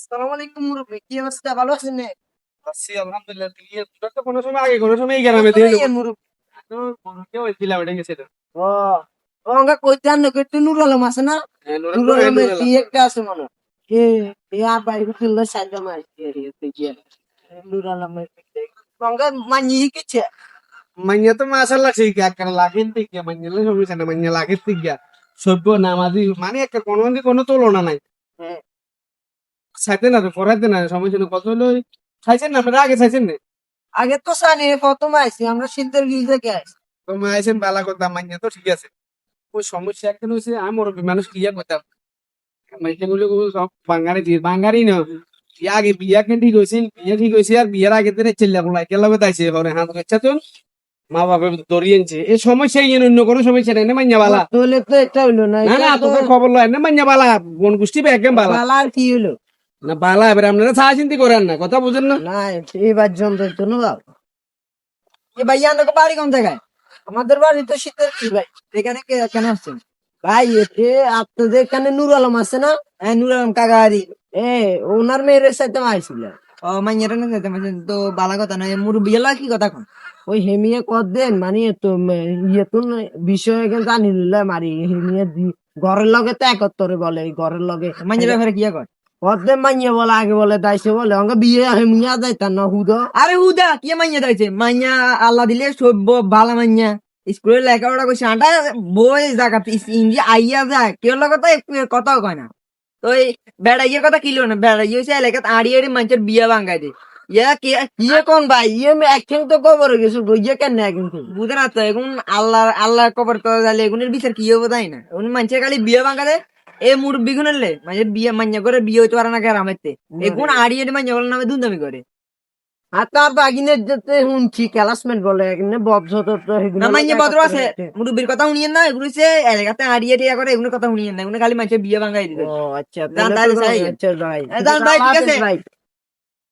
আসসালামু আলাইকুম মুরব্বি, কি অবস্থা? ভালো আছেন? আছি আলহামদুলিল্লাহ। তুই তোর তো কোনো সময় আগে কোনো সময় এই গ্রামে দিয়ে দেবো। মুরব্বি তো কেউ ছিল ওটা গেছে তো। ও ও আমরা কইতে আন একটু নুর আলম আছে না? হ্যাঁ, নুর আলমের কি একটা আছে মনে হয়। এ এ আর বাইরে ফিরলে সাইডে মারছে নুর আলমের আমরা মানি কিছে মাইয়া তো মাশাআল্লাহ ঠিক একটা লাগেন ঠিক মাইয়া সমস্যা না, মাইয়া লাগে ঠিক সভ্য নামাজি মানে একটা কোনো তুলনা নাই। হ্যাঁ, চাইতে না তো পড়াইতে না সমস্যা নেই। কত হলো খাইছেন না আপনারা? আগে চাইছেন না? আগে তো সানি প্রথম আইছি আমরা সিদ্ধের গিল থেকে আইছি। তো আইছেন বালা কথা, মাইয়া তো ঠিক আছে। ওই সমস্যা একটা হচ্ছে আমার মানুষ ক্রিয়া করতাম মাইয়া গুলো সব বাঙালি না। আগে বিয়া কে ঠিক হয়েছিল, বিয়ে ঠিক হয়েছে আর বিয়ের আগে থেকে চিল্লা বলা একেলগে তাইছে পরে হাত বাচ্চা তো মা বাবা ধরিয়ে আনছে। এই সমস্যা অন্য কোনো সমস্যা নাই না, মাইয়া বালা। তাহলে তো এটা হইলো না, না এটা না তো তোকে খবর লয় না, মাইয়া বালা বোন গোষ্ঠী একদম বালা বালা। আর কি হইলো? না বালা। এবার আপনারা চা চিন্তি করেন না, কথা বুঝেন না। না এবার জমতে তো না বাবা। এ ভাইয়া আমাকে বাড়ি কোন জায়গায়? আমাদের বাড়ি তো শীতের কি ভাই, এখানে কেন আসছেন ভাই? আপনাদের এখানে নুর আলম আছে না? হ্যাঁ, নুর আলম কাকারি। এ ওনার মেয়ের সাথে আইছিল। ও মাইয়ারে না যেতে মানে তো বালা কথা নয়, মুরব্বি এলা কি কথা কন? ওই হেমিয়ে কর দেন মানে তো ইয়ে তো বিষয় জানি মারি হেমিয়ে ঘরের লগে তো একত্তরে বলে, ঘরের লগে মাইয়ের ব্যাপারে কি কর কদ্দে মাইয়া বলে, আগে বলে দাইছে বলে আমাকে বিয়ে হেমিয়া যাইতাম না হুদা। আরে হুদা কি মাইয়া দাইছে? মাইয়া আল্লাহ দিলে সভ্য ভালো মাইয়া, স্কুলে লেখাপড়া করছে আটা বই জায়গা ইন্দি আইয়া যায় কেউ কথা একটু কথাও কয় না। তো এই বেড়াইয়ের কথা কিলো না, বেড়াইয়ে হচ্ছে এলাকাত আড়ি আড়ি মানুষের বিয়ে ভাঙ্গাই দে। ইয়ে কোন ভাই, ইয়ে একদিন তো কবর গেছে, ইয়ে কেন একদিন বুঝে না তো এখন আল্লাহ কবর তো যাইলে এগুনের বিচার কি হবো তাই না? এখন মানুষের খালি বিয়ে ভাঙ্গা দেয়। এ মুরব্বি গুনলে মানে বিয়ে মাইয়া করে বিয়ে হইতে পারে না গ্রামেতে, এখন আড়ি আড়ি মাইয়া বলে নামে দুন্দামি করে। আর তার বাগিনের যেতে শুনছি ক্লাসমেট বলে এখানে না মাইনে ভদ্র আছে, মুরব্বির কথা শুনিয়েন না, এগুলো হচ্ছে এলাকাতে আড়িয়ে টিয়া করে, এগুলোর কথা শুনিয়েন না, এগুলো খালি মানুষের বিয়ে ভাঙ্গাই দিতে। ও আচ্ছা জান তাহলে চাই। আচ্ছা ভাই, জান ভাই ঠিক আছে ভাই।